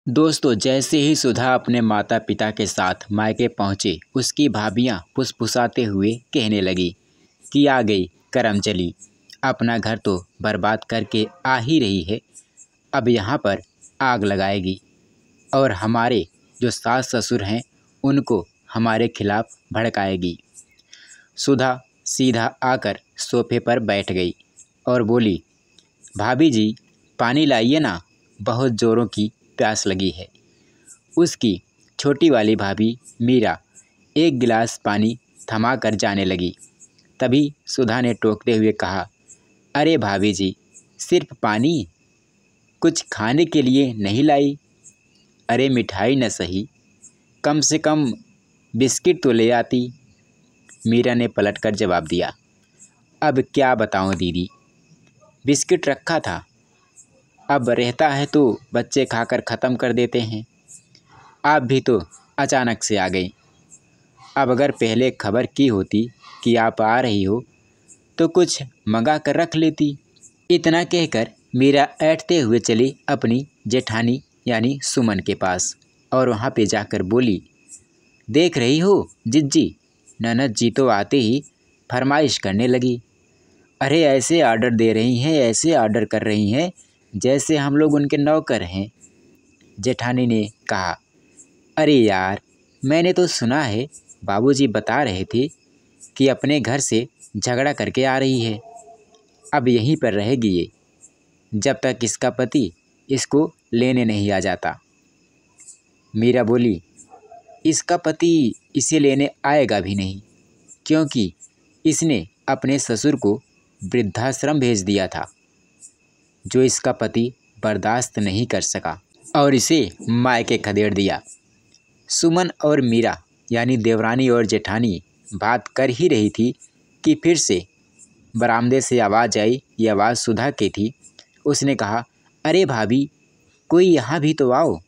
दोस्तों, जैसे ही सुधा अपने माता पिता के साथ मायके पहुंची, उसकी भाभियां फुसफुसाते हुए कहने लगी कि आ गई करम चली। अपना घर तो बर्बाद करके आ ही रही है, अब यहाँ पर आग लगाएगी और हमारे जो सास ससुर हैं उनको हमारे खिलाफ भड़काएगी। सुधा सीधा आकर सोफे पर बैठ गई और बोली, भाभी जी, पानी लाइए ना, बहुत ज़ोरों की प्यास लगी है। उसकी छोटी वाली भाभी मीरा एक गिलास पानी थमा कर जाने लगी। तभी सुधा ने टोकते हुए कहा, अरे भाभी जी, सिर्फ पानी, कुछ खाने के लिए नहीं लाई? अरे मिठाई न सही, कम से कम बिस्किट तो ले आती। मीरा ने पलटकर जवाब दिया, अब क्या बताऊं दीदी, बिस्किट रखा था, अब रहता है तो बच्चे खाकर ख़त्म कर देते हैं। आप भी तो अचानक से आ गई। अब अगर पहले खबर की होती कि आप आ रही हो तो कुछ मंगा कर रख लेती। इतना कहकर मीरा ऐंठते हुए चली अपनी जेठानी यानी सुमन के पास और वहाँ पे जाकर बोली, देख रही हो जिज्जी, ननद जी तो आते ही फरमाइश करने लगी। अरे ऐसे आर्डर दे रही हैं, ऐसे आर्डर कर रही हैं जैसे हम लोग उनके नौकर हैं। जेठानी ने कहा, अरे यार, मैंने तो सुना है बाबूजी बता रहे थे कि अपने घर से झगड़ा करके आ रही है, अब यहीं पर रहेगी ये, जब तक इसका पति इसको लेने नहीं आ जाता। मीरा बोली, इसका पति इसे लेने आएगा भी नहीं, क्योंकि इसने अपने ससुर को वृद्धाश्रम भेज दिया था, जो इसका पति बर्दाश्त नहीं कर सका और इसे मायके खदेड़ दिया। सुमन और मीरा यानी देवरानी और जेठानी बात कर ही रही थी कि फिर से बरामदे से आवाज़ आई। ये आवाज़ सुधा की थी। उसने कहा, अरे भाभी, कोई यहाँ भी तो आओ।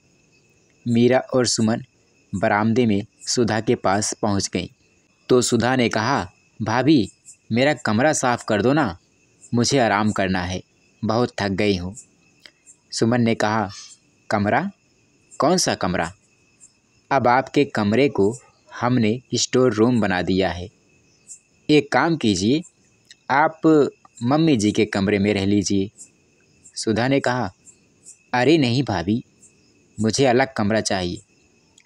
मीरा और सुमन बरामदे में सुधा के पास पहुँच गईं तो सुधा ने कहा, भाभी, मेरा कमरा साफ़ कर दो ना, मुझे आराम करना है, बहुत थक गई हूँ। सुमन ने कहा, कमरा? कौन सा कमरा? अब आपके कमरे को हमने स्टोर रूम बना दिया है। एक काम कीजिए, आप मम्मी जी के कमरे में रह लीजिए। सुधा ने कहा, अरे नहीं भाभी, मुझे अलग कमरा चाहिए,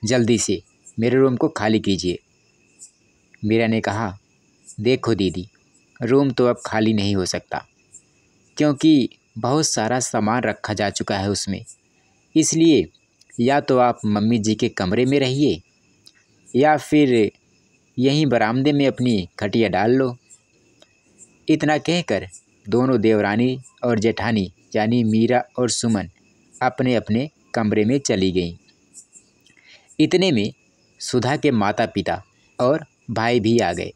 जल्दी से मेरे रूम को खाली कीजिए। मीरा ने कहा, देखो दीदी, रूम तो अब खाली नहीं हो सकता, क्योंकि बहुत सारा सामान रखा जा चुका है उसमें। इसलिए या तो आप मम्मी जी के कमरे में रहिए या फिर यहीं बरामदे में अपनी खटिया डाल लो। इतना कहकर दोनों देवरानी और जेठानी यानी मीरा और सुमन अपने अपने कमरे में चली गईं। इतने में सुधा के माता पिता और भाई भी आ गए।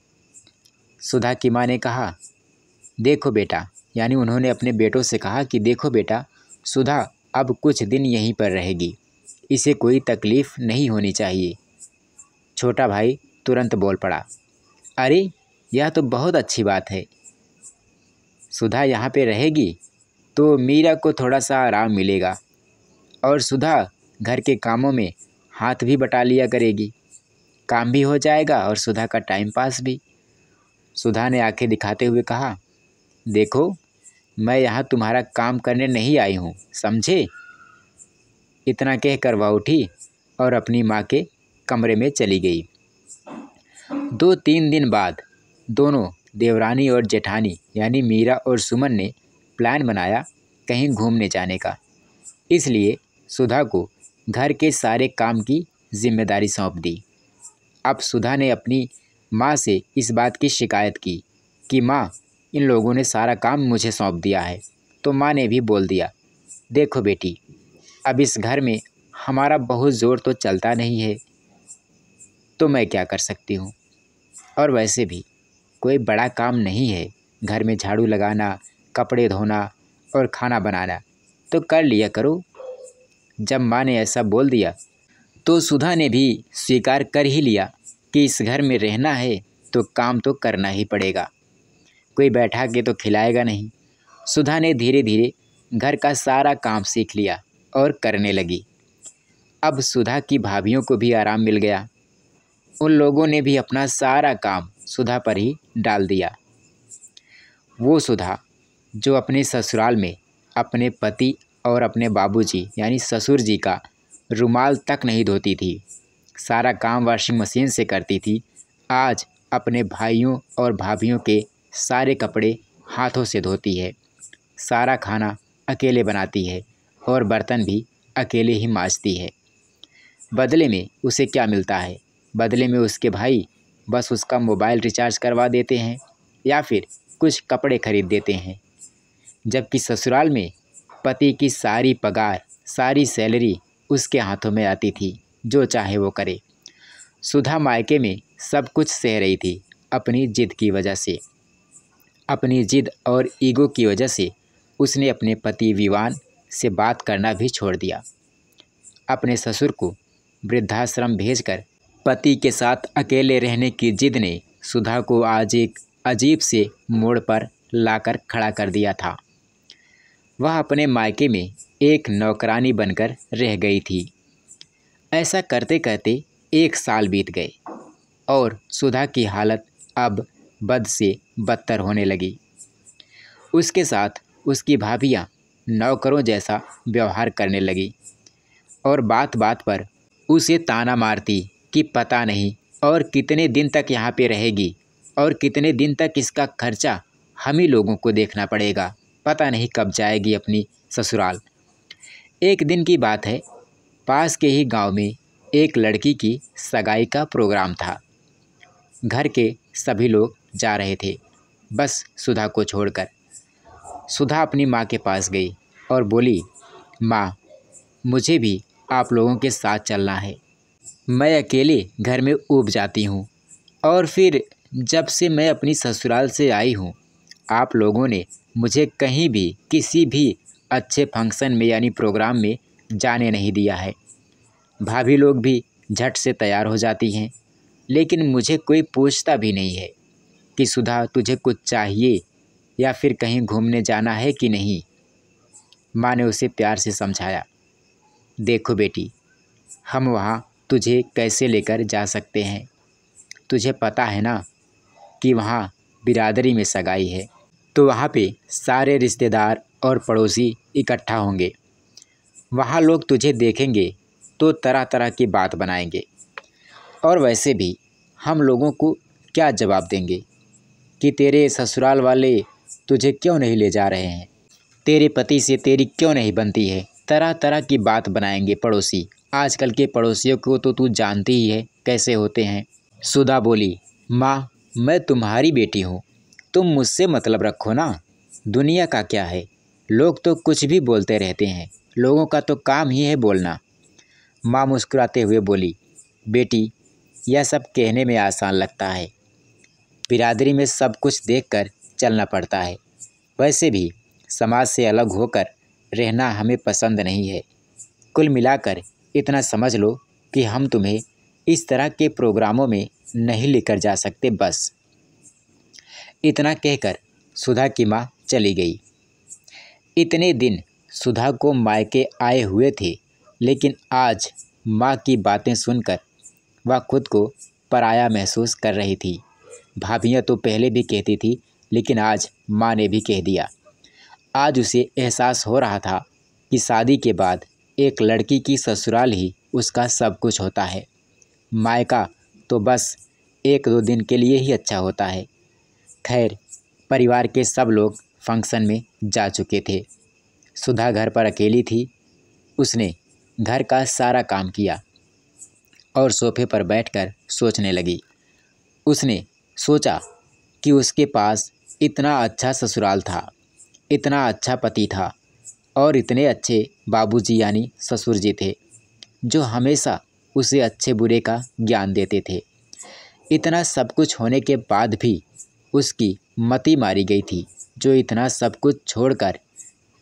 सुधा की माँ ने कहा, देखो बेटा, यानी उन्होंने अपने बेटों से कहा कि देखो बेटा, सुधा अब कुछ दिन यहीं पर रहेगी, इसे कोई तकलीफ़ नहीं होनी चाहिए। छोटा भाई तुरंत बोल पड़ा, अरे यह तो बहुत अच्छी बात है, सुधा यहाँ पे रहेगी तो मीरा को थोड़ा सा आराम मिलेगा और सुधा घर के कामों में हाथ भी बटा लिया करेगी, काम भी हो जाएगा और सुधा का टाइम पास भी। सुधा ने आंखें दिखाते हुए कहा, देखो, मैं यहाँ तुम्हारा काम करने नहीं आई हूँ, समझे? इतना कहकर वह उठी और अपनी माँ के कमरे में चली गई। 2-3 दिन बाद दोनों देवरानी और जेठानी यानी मीरा और सुमन ने प्लान बनाया कहीं घूमने जाने का। इसलिए सुधा को घर के सारे काम की जिम्मेदारी सौंप दी। अब सुधा ने अपनी माँ से इस बात की शिकायत की कि माँ, इन लोगों ने सारा काम मुझे सौंप दिया है। तो माँ ने भी बोल दिया, देखो बेटी, अब इस घर में हमारा बहुत ज़ोर तो चलता नहीं है, तो मैं क्या कर सकती हूँ। और वैसे भी कोई बड़ा काम नहीं है, घर में झाड़ू लगाना, कपड़े धोना और खाना बनाना, तो कर लिया करो। जब माँ ने ऐसा बोल दिया तो सुधा ने भी स्वीकार कर ही लिया कि इस घर में रहना है तो काम तो करना ही पड़ेगा, कोई बैठा के तो खिलाएगा नहीं। सुधा ने धीरे धीरे घर का सारा काम सीख लिया और करने लगी। अब सुधा की भाभियों को भी आराम मिल गया। उन लोगों ने भी अपना सारा काम सुधा पर ही डाल दिया। वो सुधा जो अपने ससुराल में अपने पति और अपने बाबूजी यानी ससुर जी का रुमाल तक नहीं धोती थी, सारा काम वॉशिंग मशीन से करती थी, आज अपने भाइयों और भाभियों के सारे कपड़े हाथों से धोती है, सारा खाना अकेले बनाती है और बर्तन भी अकेले ही मांजती है। बदले में उसे क्या मिलता है? बदले में उसके भाई बस उसका मोबाइल रिचार्ज करवा देते हैं या फिर कुछ कपड़े खरीद देते हैं, जबकि ससुराल में पति की सारी पगार, सारी सैलरी उसके हाथों में आती थी, जो चाहे वो करे। सुधा मायके में सब कुछ सह रही थी अपनी जिद की वजह से। अपनी जिद और ईगो की वजह से उसने अपने पति विवान से बात करना भी छोड़ दिया। अपने ससुर को वृद्धाश्रम भेजकर पति के साथ अकेले रहने की जिद ने सुधा को आज एक अजीब से मोड़ पर लाकर खड़ा कर दिया था। वह अपने मायके में एक नौकरानी बनकर रह गई थी। ऐसा करते करते 1 साल बीत गए और सुधा की हालत अब बद से बदतर होने लगी। उसके साथ उसकी भाभियाँ नौकरों जैसा व्यवहार करने लगी और बात बात पर उसे ताना मारती कि पता नहीं और कितने दिन तक यहाँ पे रहेगी और कितने दिन तक इसका खर्चा हम ही लोगों को देखना पड़ेगा, पता नहीं कब जाएगी अपनी ससुराल। एक दिन की बात है, पास के ही गांव में एक लड़की की सगाई का प्रोग्राम था। घर के सभी लोग जा रहे थे, बस सुधा को छोड़कर। सुधा अपनी माँ के पास गई और बोली, माँ, मुझे भी आप लोगों के साथ चलना है। मैं अकेले घर में ऊब जाती हूँ और फिर जब से मैं अपनी ससुराल से आई हूँ, आप लोगों ने मुझे कहीं भी किसी भी अच्छे फंक्शन में यानी प्रोग्राम में जाने नहीं दिया है। भाभी लोग भी झट से तैयार हो जाती हैं, लेकिन मुझे कोई पूछता भी नहीं है कि सुधा तुझे कुछ चाहिए या फिर कहीं घूमने जाना है कि नहीं। माँ ने उसे प्यार से समझाया, देखो बेटी, हम वहाँ तुझे कैसे लेकर जा सकते हैं? तुझे पता है ना कि वहाँ बिरादरी में सगाई है, तो वहाँ पे सारे रिश्तेदार और पड़ोसी इकट्ठा होंगे। वहाँ लोग तुझे देखेंगे तो तरह तरह की बात बनाएंगे और वैसे भी हम लोगों को क्या जवाब देंगे कि तेरे ससुराल वाले तुझे क्यों नहीं ले जा रहे हैं, तेरे पति से तेरी क्यों नहीं बनती है। तरह तरह की बात बनाएंगे पड़ोसी। आजकल के पड़ोसियों को तो तू जानती ही है कैसे होते हैं। सुधा बोली, माँ, मैं तुम्हारी बेटी हूँ, तुम मुझसे मतलब रखो ना। दुनिया का क्या है, लोग तो कुछ भी बोलते रहते हैं, लोगों का तो काम ही है बोलना। माँ मुस्कुराते हुए बोली, बेटी, यह सब कहने में आसान लगता है, बिरादरी में सब कुछ देखकर चलना पड़ता है। वैसे भी समाज से अलग होकर रहना हमें पसंद नहीं है। कुल मिलाकर इतना समझ लो कि हम तुम्हें इस तरह के प्रोग्रामों में नहीं लेकर जा सकते, बस। इतना कहकर सुधा की माँ चली गई। इतने दिन सुधा को मायके आए हुए थे, लेकिन आज माँ की बातें सुनकर वह खुद को पराया महसूस कर रही थी। भाभियाँ तो पहले भी कहती थी, लेकिन आज माँ ने भी कह दिया। आज उसे एहसास हो रहा था कि शादी के बाद एक लड़की की ससुराल ही उसका सब कुछ होता है। मायका तो बस 1-2 दिन के लिए ही अच्छा होता है। खैर, परिवार के सब लोग फंक्शन में जा चुके थे। सुधा घर पर अकेली थी। उसने घर का सारा काम किया और सोफे पर बैठकर सोचने लगी। उसने सोचा कि उसके पास इतना अच्छा ससुराल था, इतना अच्छा पति था और इतने अच्छे बाबूजी यानी ससुर जी थे, जो हमेशा उसे अच्छे बुरे का ज्ञान देते थे। इतना सब कुछ होने के बाद भी उसकी मति मारी गई थी, जो इतना सब कुछ छोड़कर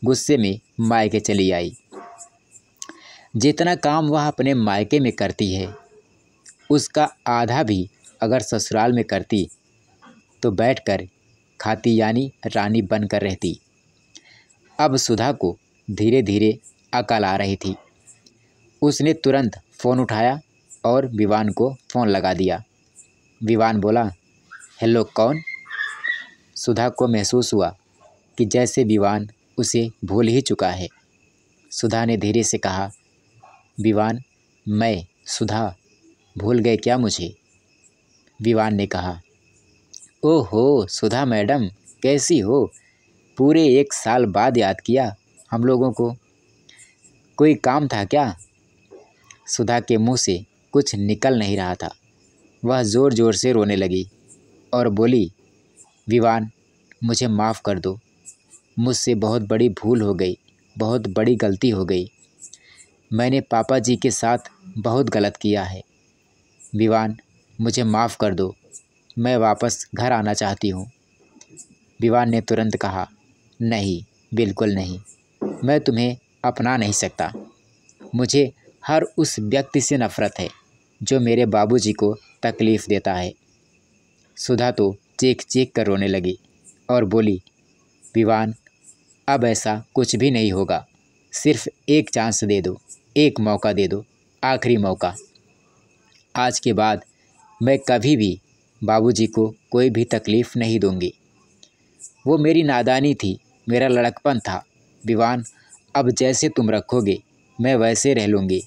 गुस्से में मायके चली आई। जितना काम वह अपने मायके में करती है, उसका आधा भी अगर ससुराल में करती तो बैठकर खाती यानी रानी बनकर रहती। अब सुधा को धीरे धीरे अकल आ रही थी। उसने तुरंत फ़ोन उठाया और विवान को फ़ोन लगा दिया। विवान बोला, हेलो कौन? सुधा को महसूस हुआ कि जैसे विवान उसे भूल ही चुका है। सुधा ने धीरे से कहा, विवान, मैं सुधा, भूल गए क्या मुझे? विवान ने कहा, ओहो सुधा मैडम, कैसी हो? पूरे 1 साल बाद याद किया हम लोगों को। कोई काम था क्या? सुधा के मुंह से कुछ निकल नहीं रहा था। वह ज़ोर ज़ोर से रोने लगी और बोली, विवान, मुझे माफ़ कर दो। मुझसे बहुत बड़ी भूल हो गई, बहुत बड़ी गलती हो गई। मैंने पापा जी के साथ बहुत गलत किया है। विवान, मुझे माफ़ कर दो। मैं वापस घर आना चाहती हूँ। विवान ने तुरंत कहा, नहीं, बिल्कुल नहीं। मैं तुम्हें अपना नहीं सकता। मुझे हर उस व्यक्ति से नफ़रत है जो मेरे बाबूजी को तकलीफ़ देता है। सुधा तो चीख चीख कर रोने लगी और बोली, विवान, अब ऐसा कुछ भी नहीं होगा। सिर्फ़ एक चांस दे दो, एक मौका दे दो, आखिरी मौका। आज के बाद मैं कभी भी बाबूजी को कोई भी तकलीफ़ नहीं दूंगी। वो मेरी नादानी थी, मेरा लड़कपन था। विवान, अब जैसे तुम रखोगे मैं वैसे रह लूँगी,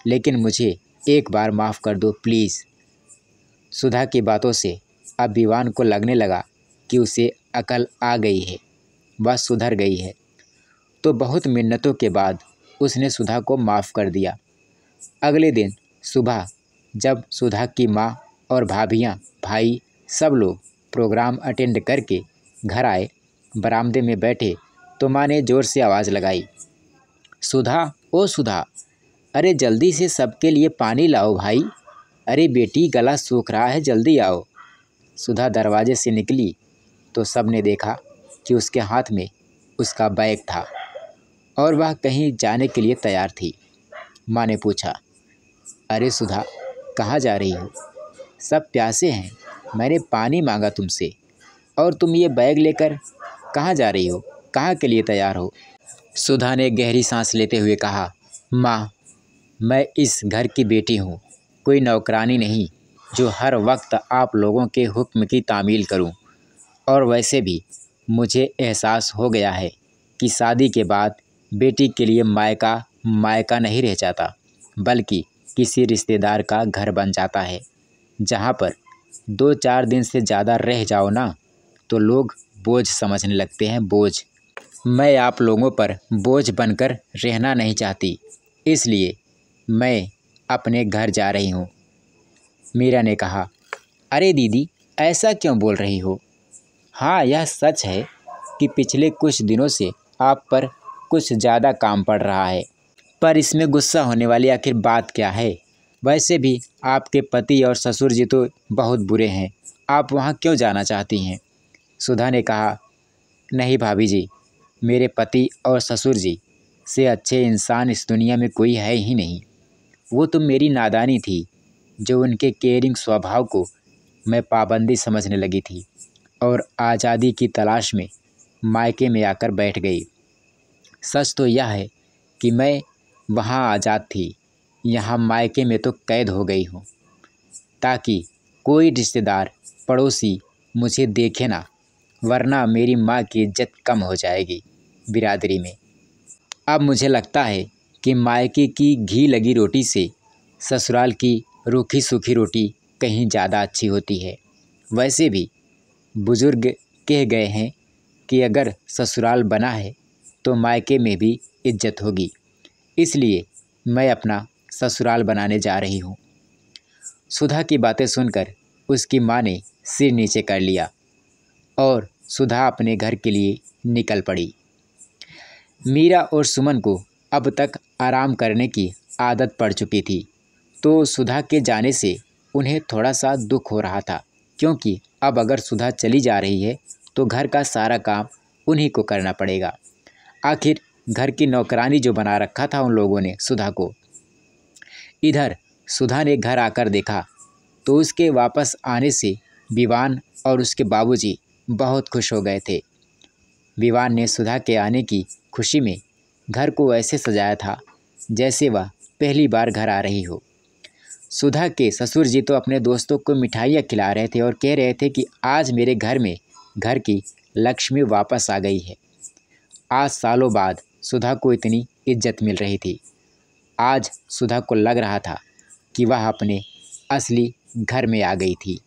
लेकिन मुझे एक बार माफ़ कर दो प्लीज़। सुधा की बातों से अब विवान को लगने लगा कि उसे अकल आ गई है, वह सुधर गई है। तो बहुत मिन्नतों के बाद उसने सुधा को माफ़ कर दिया। अगले दिन सुबह जब सुधा की माँ और भाभियाँ, भाई सब लोग प्रोग्राम अटेंड करके घर आए, बरामदे में बैठे तो माँ ने ज़ोर से आवाज़ लगाई, सुधा, ओ सुधा, अरे जल्दी से सबके लिए पानी लाओ भाई। अरे बेटी, गला सूख रहा है, जल्दी आओ। सुधा दरवाजे से निकली तो सब ने देखा कि उसके हाथ में उसका बैग था और वह कहीं जाने के लिए तैयार थी। माँ ने पूछा, अरे सुधा, कहाँ जा रही हो? सब प्यासे हैं, मैंने पानी मांगा तुमसे और तुम ये बैग लेकर कहाँ जा रही हो? कहाँ के लिए तैयार हो? सुधा ने गहरी सांस लेते हुए कहा, माँ, मैं इस घर की बेटी हूँ, कोई नौकरानी नहीं जो हर वक्त आप लोगों के हुक्म की तामील करूँ। और वैसे भी मुझे एहसास हो गया है कि शादी के बाद बेटी के लिए मायका मायका नहीं रह जाता, बल्कि किसी रिश्तेदार का घर बन जाता है, जहाँ पर 2-4 दिन से ज़्यादा रह जाओ ना तो लोग बोझ समझने लगते हैं, बोझ। मैं आप लोगों पर बोझ बनकर रहना नहीं चाहती, इसलिए मैं अपने घर जा रही हूँ। मीरा ने कहा, अरे दीदी, ऐसा क्यों बोल रही हो? हाँ, यह सच है कि पिछले कुछ दिनों से आप पर कुछ ज़्यादा काम पड़ रहा है, पर इसमें गुस्सा होने वाली आखिर बात क्या है? वैसे भी आपके पति और ससुर जी तो बहुत बुरे हैं, आप वहाँ क्यों जाना चाहती हैं? सुधा ने कहा, नहीं भाभी जी, मेरे पति और ससुर जी से अच्छे इंसान इस दुनिया में कोई है ही नहीं। वो तो मेरी नादानी थी जो उनके केयरिंग स्वभाव को मैं पाबंदी समझने लगी थी और आज़ादी की तलाश में मायके में आकर बैठ गई। सच तो यह है कि मैं वहाँ आज़ाद थी, यहाँ मायके में तो कैद हो गई हूँ, ताकि कोई रिश्तेदार, पड़ोसी मुझे देखे ना, वरना मेरी माँ की इज्जत कम हो जाएगी बिरादरी में। अब मुझे लगता है कि मायके की घी लगी रोटी से ससुराल की रूखी सूखी रोटी कहीं ज़्यादा अच्छी होती है। वैसे भी बुजुर्ग कह गए हैं कि अगर ससुराल बना है तो मायके में भी इज्जत होगी, इसलिए मैं अपना ससुराल बनाने जा रही हूँ। सुधा की बातें सुनकर उसकी माँ ने सिर नीचे कर लिया और सुधा अपने घर के लिए निकल पड़ी। मीरा और सुमन को अब तक आराम करने की आदत पड़ चुकी थी, तो सुधा के जाने से उन्हें थोड़ा सा दुख हो रहा था, क्योंकि अब अगर सुधा चली जा रही है तो घर का सारा काम उन्हीं को करना पड़ेगा। आखिर घर की नौकरानी जो बना रखा था उन लोगों ने सुधा को। इधर सुधा ने घर आकर देखा तो उसके वापस आने से विवान और उसके बाबूजी बहुत खुश हो गए थे। विवान ने सुधा के आने की खुशी में घर को ऐसे सजाया था जैसे वह पहली बार घर आ रही हो। सुधा के ससुर जी तो अपने दोस्तों को मिठाइयाँ खिला रहे थे और कह रहे थे कि आज मेरे घर में घर की लक्ष्मी वापस आ गई है। आज सालों बाद सुधा को इतनी इज्जत मिल रही थी। आज सुधा को लग रहा था कि वह अपने असली घर में आ गई थी।